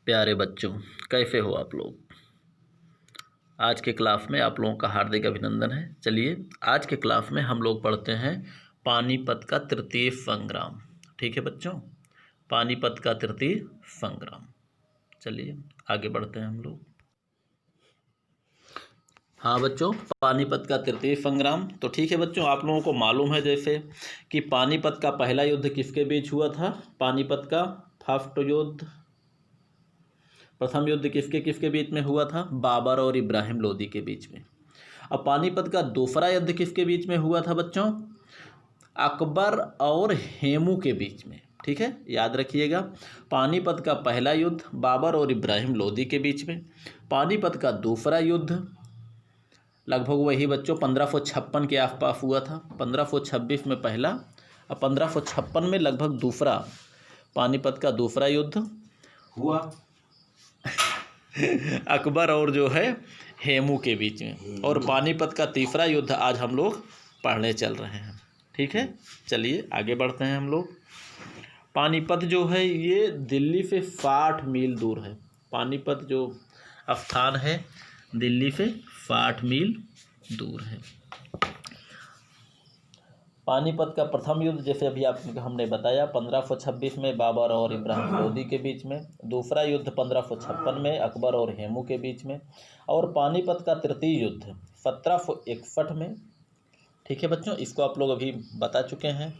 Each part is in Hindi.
प्यारे बच्चों, कैसे हो आप लोग। आज के क्लास में आप लोगों का हार्दिक अभिनंदन है। चलिए आज के क्लास में हम लोग पढ़ते हैं पानीपत का तृतीय संग्राम। ठीक है बच्चों, पानीपत का तृतीय संग्राम। चलिए आगे बढ़ते हैं हम लोग। हाँ बच्चों, पानीपत का तृतीय संग्राम। तो ठीक है बच्चों, आप लोगों को मालूम है जैसे कि पानीपत का पहला युद्ध किसके बीच हुआ था। पानीपत का फर्स्ट युद्ध, प्रथम युद्ध किसके किसके बीच में हुआ था, बाबर और इब्राहिम लोदी के बीच में। अब पानीपत का दूसरा युद्ध किसके बीच में हुआ था बच्चों, अकबर और हेमू के बीच में। ठीक है, याद रखिएगा। पानीपत का पहला युद्ध बाबर और इब्राहिम लोदी के बीच में। पानीपत का दूसरा युद्ध लगभग वही बच्चों 1556 के आसपास हुआ था। 1526 में पहला और 1556 में लगभग दूसरा पानीपत का दूसरा युद्ध हुआ अकबर और जो है हेमू के बीच में। और पानीपत का तीसरा युद्ध आज हम लोग पढ़ने चल रहे हैं। ठीक है, चलिए आगे बढ़ते हैं हम लोग। पानीपत जो है ये दिल्ली से 60 मील दूर है। पानीपत जो स्थान है दिल्ली से 60 मील दूर है। पानीपत का प्रथम युद्ध जैसे अभी हमने बताया 1526 में बाबर और इब्राहिम लोदी के बीच में। दूसरा युद्ध 1556 में अकबर और हेमू के बीच में। और पानीपत का तृतीय युद्ध 1761 में। ठीक है बच्चों, इसको आप लोग अभी बता चुके हैं।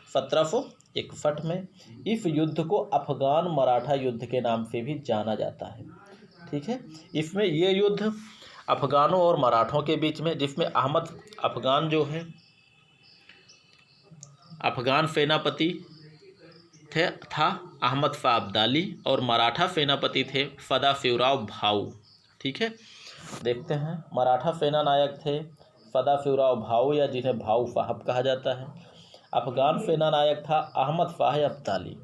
1761 में इस युद्ध को अफगान मराठा युद्ध के नाम से भी जाना जाता है। ठीक है, इसमें ये युद्ध अफगानों और मराठों के बीच में, जिसमें अफगान जो है अफगान सेनापति था अहमद शाह अब्दाली और मराठा सेनापति थे सदाशिवराव भाऊ। ठीक है, देखते हैं। मराठा सेना नायक थे सदाशिवराव भाऊ या जिन्हें भाऊ साहब कहा जाता है। अफगान सेना नायक था अहमद शाह अब्दाली।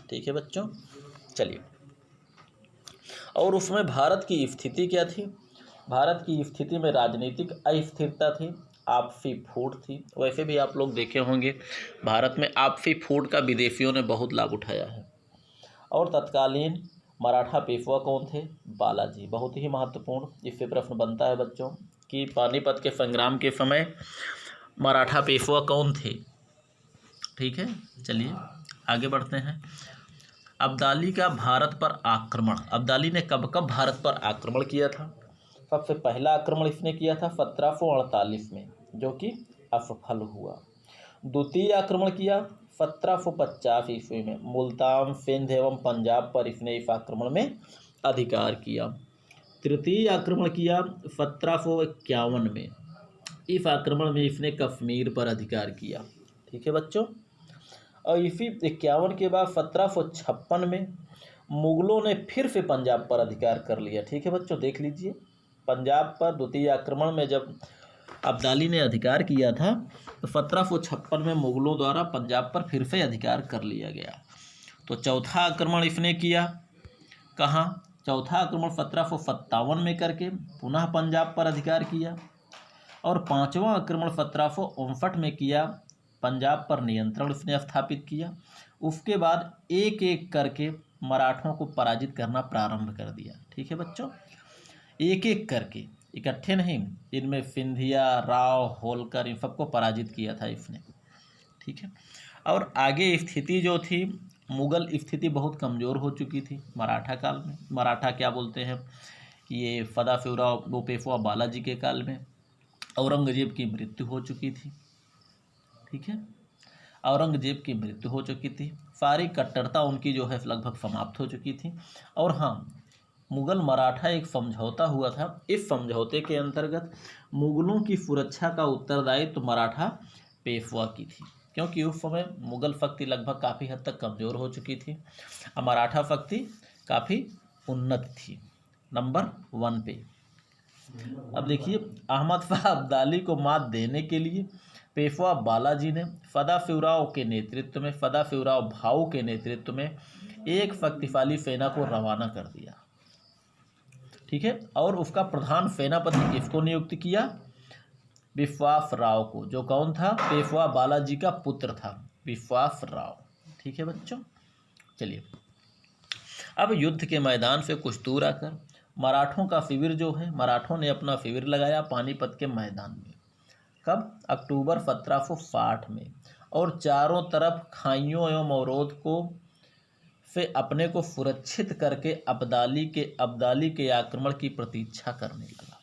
ठीक है बच्चों, चलिए। और उसमें भारत की स्थिति क्या थी। भारत की स्थिति में राजनीतिक अस्थिरता थी, आपसी फूट थी। वैसे भी आप लोग देखे होंगे भारत में आपसी फूट का विदेशियों ने बहुत लाभ उठाया है। और तत्कालीन मराठा पेशवा कौन थे, बालाजी। बहुत ही महत्वपूर्ण इससे प्रश्न बनता है बच्चों कि पानीपत के संग्राम के समय मराठा पेशवा कौन थे। ठीक है, चलिए आगे बढ़ते हैं। अब्दाली का भारत पर आक्रमण। अब्दाली ने कब कब भारत पर आक्रमण किया था। सबसे पहला आक्रमण इसने किया था 1748 में, जो कि असफल हुआ। द्वितीय आक्रमण किया 1750 ईस्वी में। मुल्तान, सिंध एवं पंजाब पर इसने इस आक्रमण में अधिकार किया। तृतीय आक्रमण किया 1751 में। इस आक्रमण में इसने कश्मीर पर अधिकार किया। ठीक है बच्चों, और इसी 51 के बाद 1756 में मुगलों ने फिर से पंजाब पर अधिकार कर लिया। ठीक है बच्चों, देख लीजिए। पंजाब पर द्वितीय आक्रमण में जब अब्दाली ने अधिकार किया था तो 1756 में मुगलों द्वारा पंजाब पर फिर से अधिकार कर लिया गया। तो चौथा आक्रमण इसने किया कहाँ, चौथा आक्रमण 1757 में करके पुनः पंजाब पर अधिकार किया। और पांचवा आक्रमण 1759 में किया, पंजाब पर नियंत्रण उसने स्थापित किया। उसके बाद एक एक करके मराठों को पराजित करना प्रारंभ कर दिया। ठीक है बच्चों, एक एक करके, इकट्ठे नहीं। इनमें सिंधिया, राव, होलकर, इन सबको पराजित किया था इसने। ठीक है, और आगे स्थिति जो थी, मुगल स्थिति बहुत कमज़ोर हो चुकी थी मराठा काल में। मराठा क्या बोलते हैं, ये सदाशिवराव पेशवा बालाजी के काल में औरंगजेब की मृत्यु हो चुकी थी। ठीक है, औरंगजेब की मृत्यु हो चुकी थी। सारी कट्टरता उनकी जो है लगभग समाप्त हो चुकी थी। और हाँ, मुगल मराठा एक समझौता हुआ था। इस समझौते के अंतर्गत मुगलों की सुरक्षा का उत्तरदायित्व मराठा पेशवा की थी, क्योंकि उस समय मुगल शक्ति लगभग काफ़ी हद तक कमज़ोर हो चुकी थी और मराठा शक्ति काफ़ी उन्नत थी, नंबर 1 पे। अब देखिए, अहमद शाह अब्दाली को मात देने के लिए पेशवा बालाजी ने सदाशिवराव के नेतृत्व में, सदाशिवराव भाऊ के नेतृत्व में एक शक्तिशाली सेना को रवाना कर दिया। ठीक है, और उसका प्रधान सेनापति किसको नियुक्त किया, विश्वास राव को, जो कौन था, पेशवा बालाजी का पुत्र था विश्वास राव। ठीक है बच्चों, चलिए अब युद्ध के मैदान से कुछ दूर आकर मराठों का शिविर जो है, मराठों ने अपना शिविर लगाया पानीपत के मैदान में। कब? अक्टूबर 1760 में। और चारों तरफ खाइयों एवं अवरोध को से अपने को सुरक्षित करके अब्दाली के आक्रमण की प्रतीक्षा करने लगा।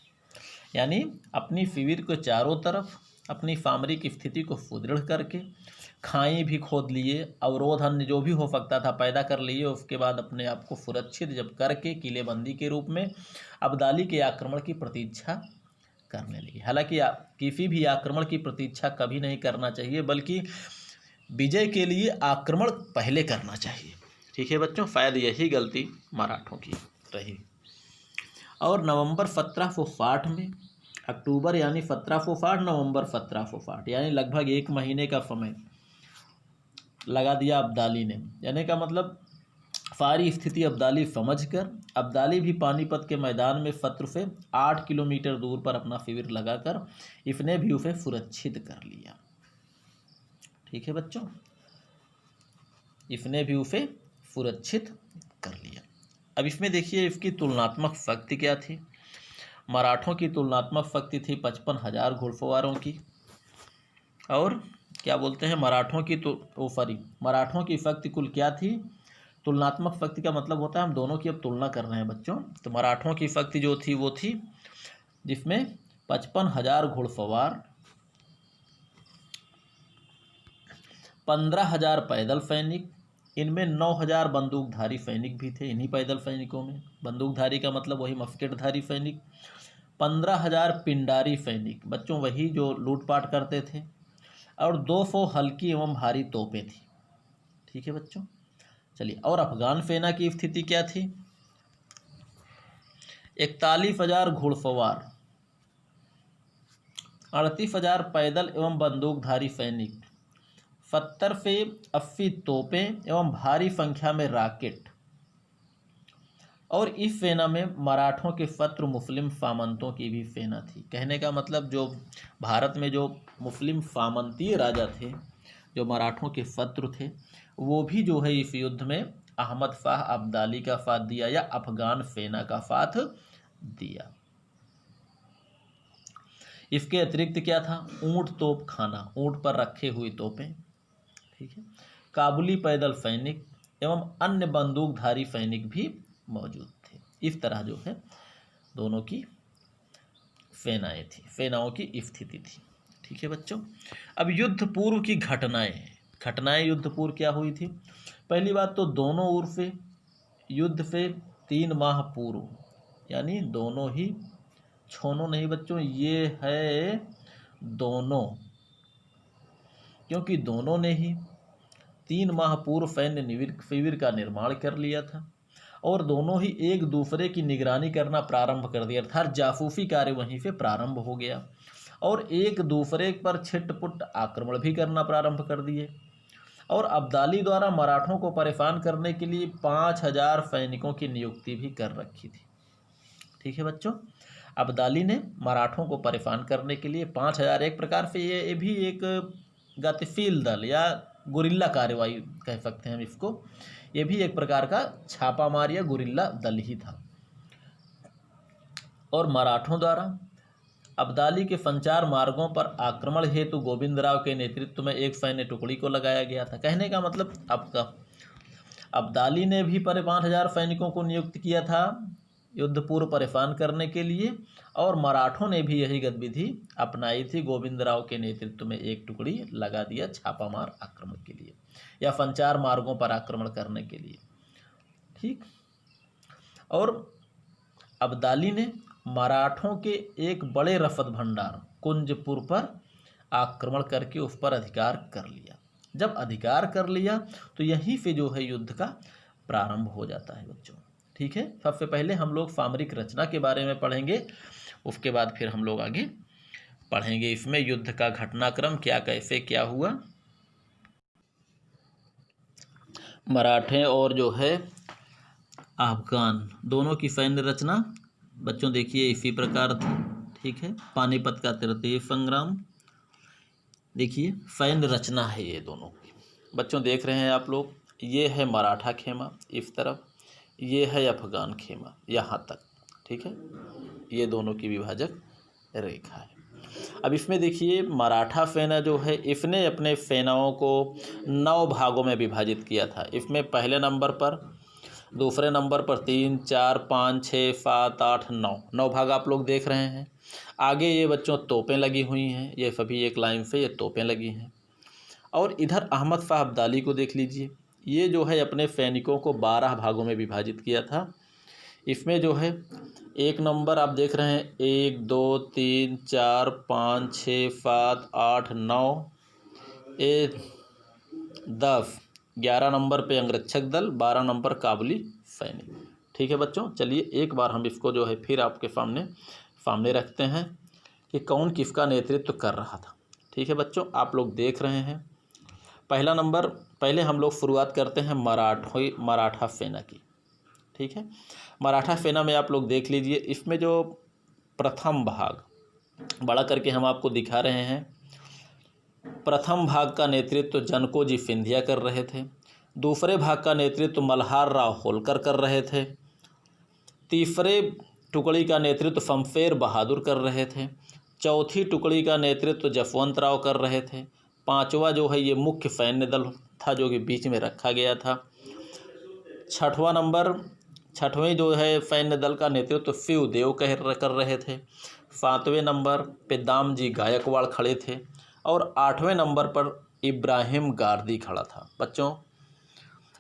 यानी अपनी शिविर के चारों तरफ अपनी सामरिक स्थिति को सुदृढ़ करके खाई भी खोद लिए, अवरोध अन्य जो भी हो सकता था पैदा कर लिए। उसके बाद अपने आप को सुरक्षित जब करके किलेबंदी के रूप में अब्दाली के आक्रमण की प्रतीक्षा करने लगी। हालांकि किसी भी आक्रमण की प्रतीक्षा कभी नहीं करना चाहिए, बल्कि विजय के लिए आक्रमण पहले करना चाहिए। ठीक है बच्चों, शायद यही गलती मराठों की रही। और नवंबर 1760 में, अक्टूबर यानी 1760, नवंबर 1760, यानी लगभग 1 महीने का समय लगा दिया अब्दाली ने। यानी का मतलब सारी स्थिति अब्दाली समझकर अब्दाली भी पानीपत के मैदान में शत्रु से 8 किलोमीटर दूर पर अपना शिविर लगाकर इसने भी उसे सुरक्षित कर लिया। ठीक है बच्चों, इसने भी उसे सुरक्षित कर लिया। अब इसमें देखिए इसकी तुलनात्मक शक्ति क्या थी। मराठों की तुलनात्मक शक्ति थी 55,000 घुड़सवारों की। और क्या बोलते हैं, मराठों की शक्ति कुल क्या थी। तुलनात्मक शक्ति का मतलब होता है हम दोनों की अब तुलना कर रहे हैं बच्चों। तो मराठों की शक्ति जो थी वो थी जिसमें 55,000 घुड़सवार, 15,000 पैदल सैनिक, इनमें 9,000 बंदूकधारी सैनिक भी थे। इन्हीं पैदल सैनिकों में बंदूकधारी का मतलब वही मस्केटधारी सैनिक, 15,000 पिंडारी सैनिक, बच्चों वही जो लूटपाट करते थे, और 200 हल्की एवं भारी तोपें थी। ठीक है बच्चों, चलिए। और अफगान सेना की स्थिति क्या थी। 41,000 घुड़सवार, 38,000 पैदल एवं बंदूकधारी सैनिक, 70 से 80 तोपें एवं भारी संख्या में रॉकेट। और इस सेना में मराठों के शत्रु मुस्लिम सामंतों की भी सेना थी। कहने का मतलब जो भारत में जो मुस्लिम सामंतीय राजा थे, जो मराठों के शत्रु थे, वो भी जो है इस युद्ध में अहमद शाह अब्दाली का साथ दिया या अफगान सेना का साथ दिया। इसके अतिरिक्त क्या था, ऊंट तोप खाना, ऊंट पर रखे हुई तोपें, ठीक है, काबुली पैदल सैनिक एवं अन्य बंदूकधारी सैनिक भी मौजूद थे। इस तरह जो है दोनों की सेनाएं थी, सेनाओं की स्थिति थी। ठीक है बच्चों, अब युद्ध पूर्व की घटनाएं युद्ध पूर्व क्या हुई थी। पहली बात तो दोनों ओर से युद्ध से 3 माह पूर्व, यानी दोनों ही, छोनों नहीं बच्चों, ये है दोनों, क्योंकि दोनों ने ही 3 माह पूर्व सैन्य शिविर का निर्माण कर लिया था और दोनों ही एक दूसरे की निगरानी करना प्रारंभ कर दिया, अर्थात जासूसी कार्य वहीं से प्रारंभ हो गया और एक दूसरे पर छिटपुट आक्रमण भी करना प्रारंभ कर दिए। और अब्दाली द्वारा मराठों को परेशान करने के लिए 5,000 सैनिकों की नियुक्ति भी कर रखी थी। ठीक है बच्चों, अब्दाली ने मराठों को परेशान करने के लिए 5,000, एक प्रकार से ये भी एक गतिशील दल या गुरिल्ला कार्रवाई कह सकते हैं हम इसको, ये भी एक प्रकार का छापामार या गुरिल्ला दल ही था। और मराठों द्वारा अब्दाली के संचार मार्गों पर आक्रमण हेतु गोविंदराव के नेतृत्व में एक सैन्य टुकड़ी को लगाया गया था। कहने का मतलब आपका अब्दाली ने भी 5,000 सैनिकों को नियुक्त किया था युद्ध पूर्व परेशान करने के लिए, और मराठों ने भी यही गतिविधि अपनाई थी, गोविंदराव के नेतृत्व में एक टुकड़ी लगा दिया छापामार आक्रमण के लिए या संचार मार्गों पर आक्रमण करने के लिए। ठीक, और अब्दाली ने मराठों के एक बड़े रसद भंडार कुंजपुर पर आक्रमण करके उस पर अधिकार कर लिया। जब अधिकार कर लिया तो यहीं से जो है युद्ध का प्रारंभ हो जाता है बच्चों। ठीक है, सबसे पहले हम लोग सामरिक रचना के बारे में पढ़ेंगे, उसके बाद फिर हम लोग आगे पढ़ेंगे इसमें युद्ध का घटनाक्रम क्या, कैसे क्या हुआ। मराठे और जो है अफगान दोनों की सैन्य रचना बच्चों देखिए इसी प्रकार थी। ठीक है, पानीपत का तृतीय संग्राम, देखिए सैन्य रचना है ये दोनों की। बच्चों देख रहे हैं आप लोग, ये है मराठा खेमा इस तरफ, ये है अफगान खेमा यहाँ तक, ठीक है, ये दोनों की विभाजक रेखा है। अब इसमें देखिए मराठा सेना जो है इसने अपने सेनाओं को 9 भागों में विभाजित किया था। इसमें पहले नंबर पर, दूसरे नंबर पर 3, 4, 5, 6, 7, 8, 9 भाग आप लोग देख रहे हैं। आगे ये बच्चों तोपें लगी हुई हैं, ये सभी एक लाइन से ये तोपें लगी हैं। और इधर अहमद शाह अब्दाली को देख लीजिए, ये जो है अपने सैनिकों को 12 भागों में विभाजित किया था। इसमें जो है एक नंबर आप देख रहे हैं 1, 2, 3, 4, 5, 6, 7, 8, 9, 10, 11 नंबर पे अंगरक्षक दल, 12 नंबर काबुली सैनिक। ठीक है बच्चों, चलिए एक बार हम इसको जो है फिर आपके सामने रखते हैं कि कौन किसका नेतृत्व कर रहा था। ठीक है बच्चों, आप लोग देख रहे हैं पहला नंबर, पहले हम लोग शुरुआत करते हैं मराठा सेना की। ठीक है, मराठा सेना में आप लोग देख लीजिए, इसमें जो प्रथम भाग बड़ा करके हम आपको दिखा रहे हैं, प्रथम भाग का नेतृत्व जनकोजी सिंधिया कर रहे थे, दूसरे भाग का नेतृत्व मल्हार राव होलकर कर रहे थे, तीसरे टुकड़ी का नेतृत्व शमशेर बहादुर कर रहे थे, चौथी टुकड़ी का नेतृत्व जसवंत राव कर रहे थे, पांचवा जो है ये मुख्य सैन्य दल था जो कि बीच में रखा गया था, छठवें जो है सैन्य दल का नेतृत्व शिवदेव कर रहे थे, सातवें नंबर पे दामजी गायकवाड़ खड़े थे और आठवें नंबर पर इब्राहिम गारदी खड़ा था बच्चों।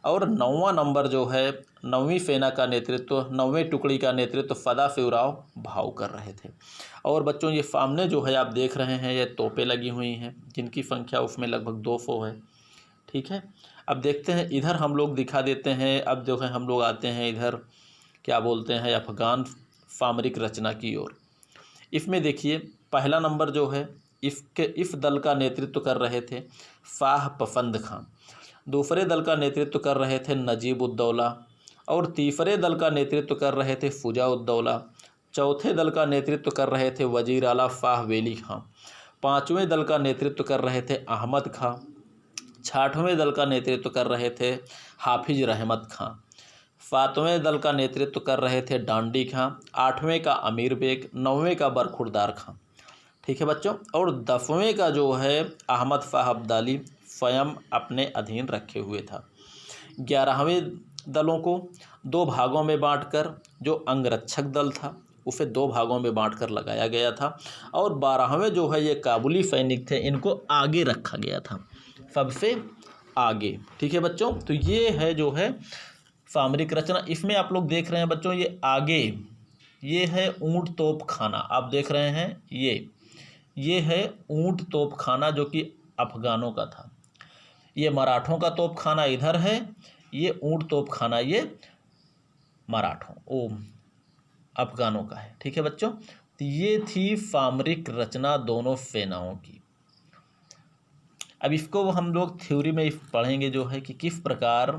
और 9वां नंबर जो है 9वीं सेना का नेतृत्व, 9वीं टुकड़ी का नेतृत्व सदाशिवराव भाऊ कर रहे थे। और बच्चों ये सामने जो है आप देख रहे हैं ये तोपें लगी हुई हैं जिनकी संख्या उसमें लगभग 200 है। ठीक है, अब देखते हैं इधर हम लोग दिखा देते हैं। अब जो है हम लोग आते हैं इधर क्या बोलते हैं अफगान सामरिक रचना की ओर। इसमें देखिए पहला नंबर जो है इस दल का नेतृत्व कर रहे थे शाह पसंद खां, दूसरे दल का नेतृत्व कर रहे थे नजीब उद्दौला और तीसरे दल का नेतृत्व कर रहे थे फुजा उद्दौला, चौथे दल का नेतृत्व कर रहे थे वजीर आला शाह वेली खां, पाँचवें दल का नेतृत्व कर रहे थे अहमद खां, छठवें दल का नेतृत्व कर रहे थे हाफिज रहमत खां, सातवें दल का नेतृत्व कर रहे थे डांडी खां, आठवें का अमीर बेग, नौवें का बरखुरदार खां। ठीक है बच्चों, और 10वें का जो है अहमद शाह अब्दाली स्वयं अपने अधीन रखे हुए था। 11वें दलों को 2 भागों में बांटकर जो अंगरक्षक दल था उसे 2 भागों में बांटकर लगाया गया था और 12वें जो है ये काबुली सैनिक थे, इनको आगे रखा गया था, सबसे आगे। ठीक है बच्चों, तो ये है जो है सामरिक रचना। इसमें आप लोग देख रहे हैं बच्चों ये आगे ये है ऊंट तोप खाना, आप देख रहे हैं ये है ऊंट तोप खाना जो कि अफगानों का था। ये मराठों का तोप खाना इधर है, ये ऊंट तोप खाना ये अफगानों का है। ठीक है बच्चों, तो ये थी सामरिक रचना दोनों सेनाओं की। अब इसको हम लोग थ्योरी में पढ़ेंगे जो है कि किस प्रकार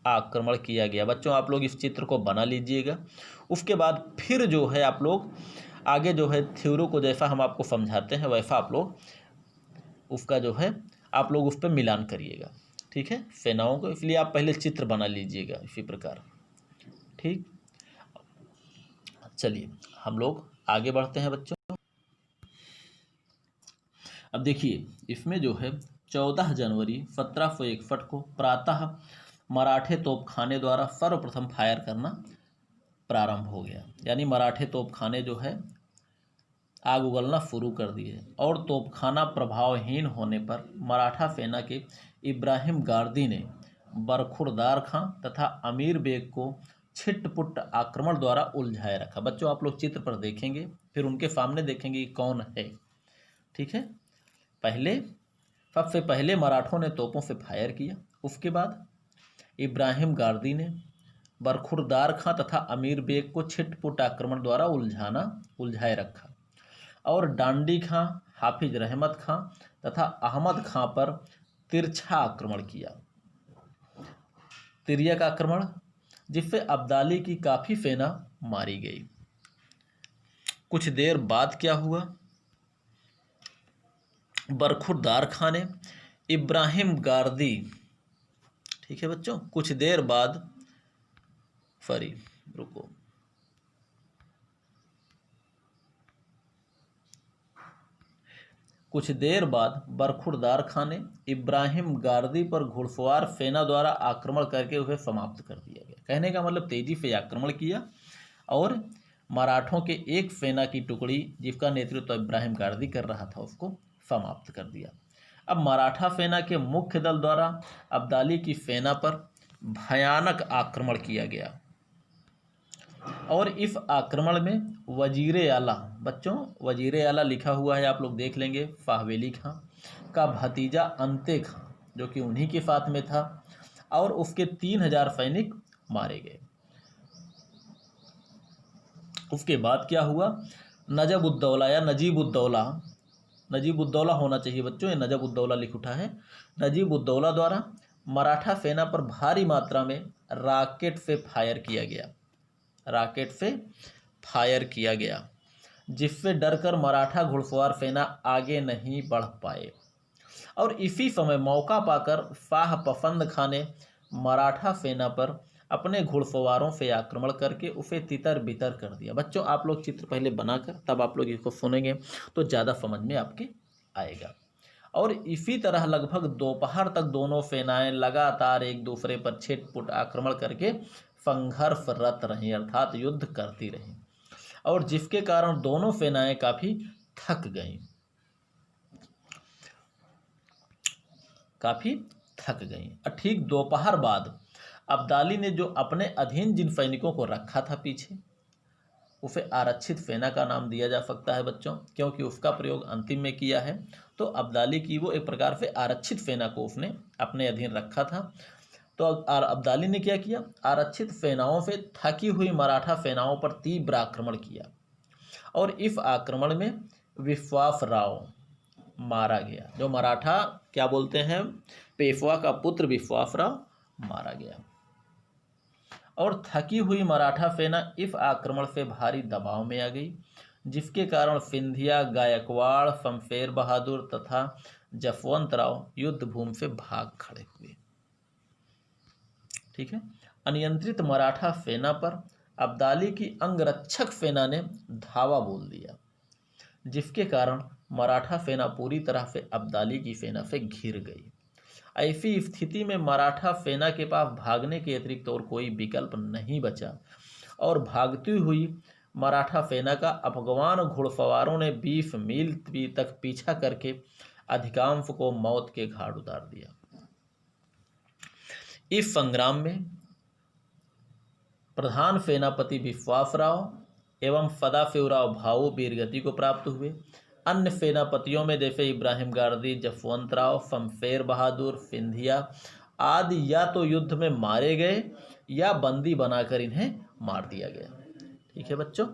आक्रमण किया गया। बच्चों आप लोग इस चित्र को बना लीजिएगा, उसके बाद फिर जो है आप लोग आगे जो है थ्योरी को जैसा हम आपको समझाते हैं वैसा आप लोग उसका जो है आप लोग उस पर मिलान करिएगा। ठीक है, सेनाओं को, इसलिए आप पहले चित्र बना लीजिएगा इसी प्रकार। ठीक, चलिए हम लोग आगे बढ़ते हैं बच्चों। अब देखिए इसमें जो है 14 जनवरी 1761 को प्रातः मराठे तोपखाने द्वारा सर्वप्रथम फायर करना प्रारंभ हो गया, यानी मराठे तोपखाने जो है आग उगलना शुरू कर दिए और तोपखाना प्रभावहीन होने पर मराठा सेना के इब्राहिम गारदी ने बरखुरदार खां तथा अमीर बेग को छिटपुट आक्रमण द्वारा उलझाए रखा। बच्चों आप लोग चित्र पर देखेंगे, फिर उनके सामने देखेंगे कि कौन है। ठीक है, सबसे पहले मराठों ने तोपों से फायर किया, उसके बाद इब्राहिम गारदी ने बरखुरदार खां तथा अमीर बेग को छिटपुट आक्रमण द्वारा उलझाए रखा और डांडी खां, हाफिज रहमत खां तथा अहमद खां पर तिरछा आक्रमण किया, तिर्यक आक्रमण, जिससे अब्दाली की काफ़ी सेना मारी गई। कुछ देर बाद क्या हुआ, बरखुरदार खां ने इब्राहिम गारदी, ठीक है बच्चों, कुछ देर बाद फरी। रुको, कुछ देर बाद बरखुरदार खां ने इब्राहिम गारदी पर घुड़सवार सेना द्वारा आक्रमण करके उसे समाप्त कर दिया गया। कहने का मतलब तेजी से आक्रमण किया और मराठों के एक सेना की टुकड़ी जिसका नेतृत्व इब्राहिम गारदी कर रहा था उसको समाप्त कर दिया। अब मराठा सेना के मुख्य दल द्वारा अब्दाली की सेना पर भयानक आक्रमण किया गया और इस आक्रमण में वजीर आला, बच्चों वजीर आला लिखा हुआ है, आप लोग देख लेंगे, फाहवेली खां का भतीजा अंते खां जो कि उन्हीं के साथ में था और उसके 3000 सैनिक मारे गए। उसके बाद क्या हुआ, नजबुद्दौला या नजीबुद्दौला, नजीबुद्दौला होना चाहिए बच्चों, ये नजबुद्दौला लिख उठा है, नजीबुद्दौला द्वारा मराठा सेना पर भारी मात्रा में रॉकेट से फायर किया गया, रॉकेट से फायर किया गया, जिससे डरकर मराठा घुड़सवार सेना आगे नहीं बढ़ पाए। और इसी समय मौका पाकर शाह पसंद खां ने मराठा सेना पर अपने घुड़सवारों से आक्रमण करके उसे तितर बितर कर दिया। बच्चों आप लोग चित्र पहले बनाकर तब आप लोग इसको सुनेंगे तो ज़्यादा समझ में आपके आएगा। और इसी तरह लगभग दोपहर तक दोनों सेनाएं लगातार एक दूसरे पर छिटपुट आक्रमण करके संघर्षरत रहीं, अर्थात युद्ध करती रहीं, और जिसके कारण दोनों सेनाएं काफ़ी थक गईं, और ठीक दोपहर बाद अब्दाली ने जो अपने अधीन जिन सैनिकों को रखा था पीछे, उसे आरक्षित सेना का नाम दिया जा सकता है बच्चों, क्योंकि उसका प्रयोग अंतिम में किया है। तो अब्दाली की वो एक प्रकार से आरक्षित सेना को उसने अपने अधीन रखा था। तो अब्दाली ने क्या किया, आरक्षित सेनाओं से थकी हुई मराठा सेनाओं पर तीव्र आक्रमण किया और इस आक्रमण में विश्वासराव मारा गया, जो मराठा क्या बोलते हैं, पेशवा का पुत्र विश्वासराव मारा गया। और थकी हुई मराठा सेना इस आक्रमण से भारी दबाव में आ गई, जिसके कारण सिंधिया, गायकवाड़, शमशेर बहादुर तथा जसवंत राव युद्ध भूमि से भाग खड़े हुए। ठीक है, अनियंत्रित मराठा सेना पर अब्दाली की अंगरक्षक सेना ने धावा बोल दिया, जिसके कारण मराठा सेना पूरी तरह से अब्दाली की सेना से घिर गई। ऐसी स्थिति में मराठा सेना के पास भागने के अतिरिक्त और कोई विकल्प नहीं बचा और भागती हुई मराठा सेना का अफगान घुड़सवारों ने 20 मील तक पीछा करके अधिकांश को मौत के घाट उतार दिया। इस संग्राम में प्रधान सेनापति विश्वासराव एवं सदाशिवराव भाऊ वीरगति को प्राप्त हुए। अन्य सेनापतियों में जैसे इब्राहिम गारदी, जसवंत राव, शमशेर बहादुर, सिंधिया आदि या तो युद्ध में मारे गए या बंदी बनाकर इन्हें मार दिया गया। ठीक है बच्चों,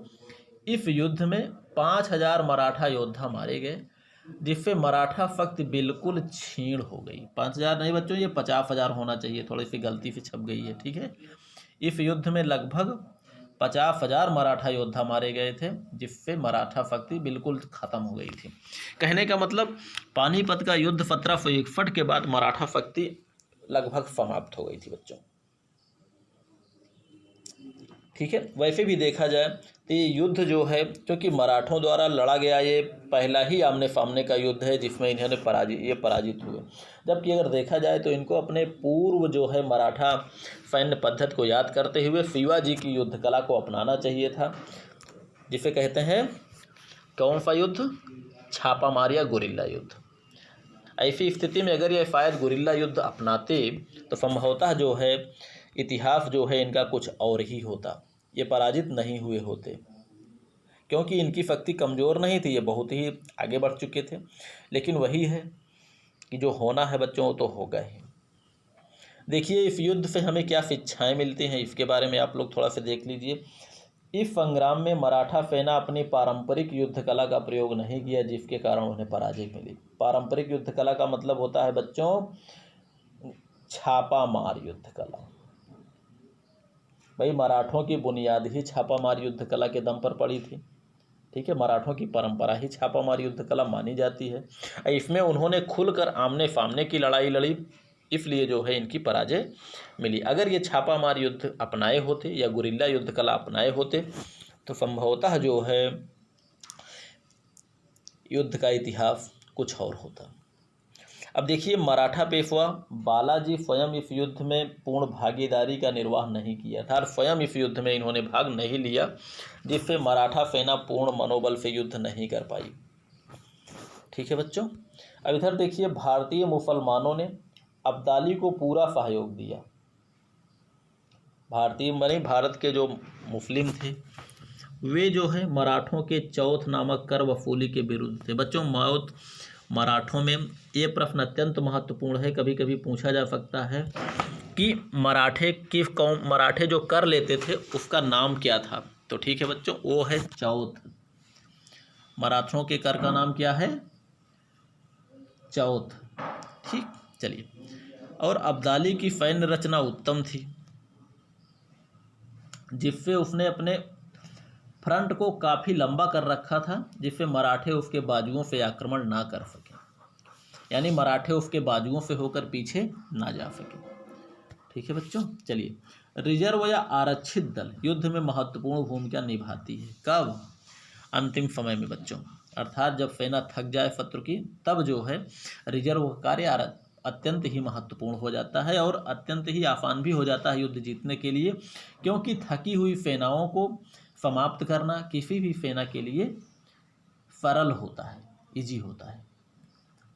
इस युद्ध में 5000 मराठा योद्धा मारे गए, जिससे मराठा शक्ति बिल्कुल क्षीण हो गई। 5000 नहीं बच्चों, ये 50,000 होना चाहिए, थोड़ी सी गलती से छप गई है। ठीक है, इस युद्ध में लगभग 50,000 मराठा योद्धा मारे गए थे, जिससे मराठा शक्ति बिल्कुल खत्म हो गई थी। कहने का मतलब पानीपत का युद्ध 1761 के बाद मराठा शक्ति लगभग समाप्त हो गई थी बच्चों। ठीक है, वैसे भी देखा जाए तो ये युद्ध जो है, क्योंकि मराठों द्वारा लड़ा गया ये पहला ही आमने सामने का युद्ध है जिसमें इन्होंने पराजित हुए। जबकि अगर देखा जाए तो इनको अपने पूर्व जो है मराठा सैन्य पद्धति को याद करते हुए शिवाजी की युद्ध कला को अपनाना चाहिए था, जिसे कहते हैं कौन सा युद्ध, छापामार या गुरिल्ला युद्ध। ऐसी स्थिति में अगर ये शायद गुरिल्ला युद्ध अपनाते तो संभवतः जो है इतिहास जो है इनका कुछ और ही होता, ये पराजित नहीं हुए होते, क्योंकि इनकी शक्ति कमज़ोर नहीं थी, ये बहुत ही आगे बढ़ चुके थे। लेकिन वही है कि जो होना है बच्चों तो होगा ही। देखिए इस युद्ध से हमें क्या शिक्षाएं मिलती हैं, इसके बारे में आप लोग थोड़ा सा देख लीजिए। इस संग्राम में मराठा सेना अपनी पारंपरिक युद्ध कला का प्रयोग नहीं किया, जिसके कारण उन्हें पराजय मिली। पारंपरिक युद्ध कला का मतलब होता है बच्चों छापामार युद्ध कला। भाई मराठों की बुनियाद ही छापामार युद्ध कला के दम पर पड़ी थी। ठीक है, मराठों की परंपरा ही छापामार युद्ध कला मानी जाती है। इसमें उन्होंने खुलकर आमने सामने की लड़ाई लड़ी, इसलिए जो है इनकी पराजय मिली। अगर ये छापामार युद्ध अपनाए होते या गुरिल्ला युद्ध कला अपनाए होते तो संभवतः जो है युद्ध का इतिहास कुछ और होता। अब देखिए, मराठा पेशवा बालाजी स्वयं इस युद्ध में पूर्ण भागीदारी का निर्वाह नहीं किया था, और स्वयं इस युद्ध में इन्होंने भाग नहीं लिया, जिससे मराठा सेना पूर्ण मनोबल से युद्ध नहीं कर पाई। ठीक है बच्चों। अब इधर देखिए, भारतीय मुसलमानों ने अब्दाली को पूरा सहयोग दिया। भारतीय माने भारत के जो मुस्लिम थे वे जो है मराठों के चौथ नामक कर वसूली के विरुद्ध थे। बच्चों, मराठों में ये प्रश्न अत्यंत महत्वपूर्ण है, कभी कभी पूछा जा सकता है कि मराठे जो कर लेते थे उसका नाम क्या था। तो ठीक है बच्चों, वो है चौथ। मराठों के कर का नाम क्या है? चौथ। ठीक, चलिए। और अब्दाली की सैन्य रचना उत्तम थी, जिससे उसने अपने फ्रंट को काफ़ी लंबा कर रखा था, जिससे मराठे उसके बाजुओं से आक्रमण ना कर सके, यानी मराठे उसके बाजुओं से होकर पीछे ना जा सके। ठीक है बच्चों, चलिए। रिजर्व या आरक्षित दल युद्ध में महत्वपूर्ण भूमिका निभाती है। कब? अंतिम समय में बच्चों, अर्थात जब सेना थक जाए शत्रु की, तब जो है रिजर्व कार्य अत्यंत ही महत्वपूर्ण हो जाता है और अत्यंत ही आसान भी हो जाता है युद्ध जीतने के लिए, क्योंकि थकी हुई सेनाओं को समाप्त करना किसी भी सेना के लिए सरल होता है, इजी होता है।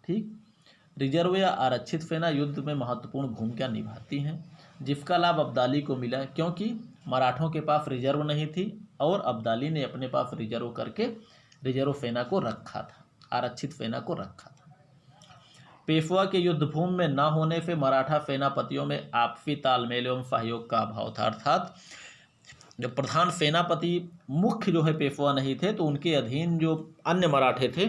ठीक, रिजर्व या आरक्षित सेना युद्ध में महत्वपूर्ण भूमिका निभाती हैं, जिसका लाभ अब्दाली को मिला, क्योंकि मराठों के पास रिजर्व नहीं थी और अब्दाली ने अपने पास रिजर्व करके रिजर्व सेना को रखा था, आरक्षित सेना को रखा था। पेशवा के युद्ध भूमि में न होने से मराठा सेनापतियों में आपसी तालमेल एवं सहयोग का अभाव था, अर्थात जो प्रधान सेनापति मुख्य जो है पेशवा नहीं थे, तो उनके अधीन जो अन्य मराठे थे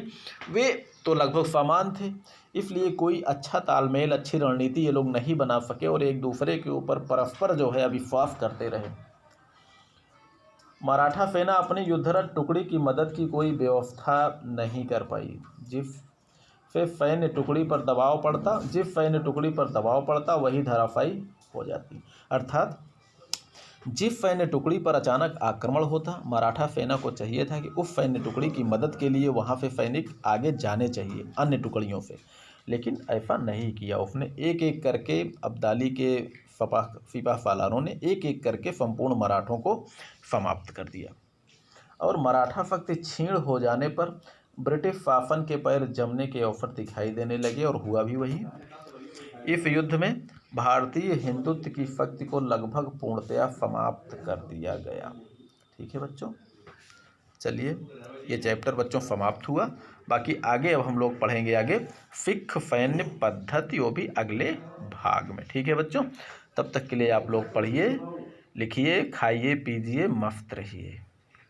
वे तो लगभग समान थे, इसलिए कोई अच्छा तालमेल, अच्छी रणनीति ये लोग नहीं बना सके और एक दूसरे के ऊपर परस्पर जो है अविश्वास करते रहे। मराठा सेना अपनी युद्धरत टुकड़ी की मदद की कोई व्यवस्था नहीं कर पाई, जिस सैन्य टुकड़ी पर दबाव पड़ता वही धराशायी हो जाती। अर्थात जिस सैन्य टुकड़ी पर अचानक आक्रमण होता, मराठा सेना को चाहिए था कि उस सैन्य टुकड़ी की मदद के लिए वहां से सैनिक आगे जाने चाहिए अन्य टुकड़ियों से, लेकिन ऐसा नहीं किया उसने। एक एक करके अब्दाली के सिपाह सालारों ने एक एक करके संपूर्ण मराठों को समाप्त कर दिया और मराठा शक्ति क्षीण हो जाने पर ब्रिटिश शासन के पैर जमने के अवसर दिखाई देने लगे और हुआ भी वही। इस युद्ध में भारतीय हिंदुत्व की शक्ति को लगभग पूर्णतया समाप्त कर दिया गया। ठीक है बच्चों, चलिए ये चैप्टर बच्चों समाप्त हुआ। बाकी आगे अब हम लोग पढ़ेंगे आगे सिख सैन्य पद्धति, वो भी अगले भाग में। ठीक है बच्चों, तब तक के लिए आप लोग पढ़िए, लिखिए, खाइए, पीजिए, मस्त रहिए।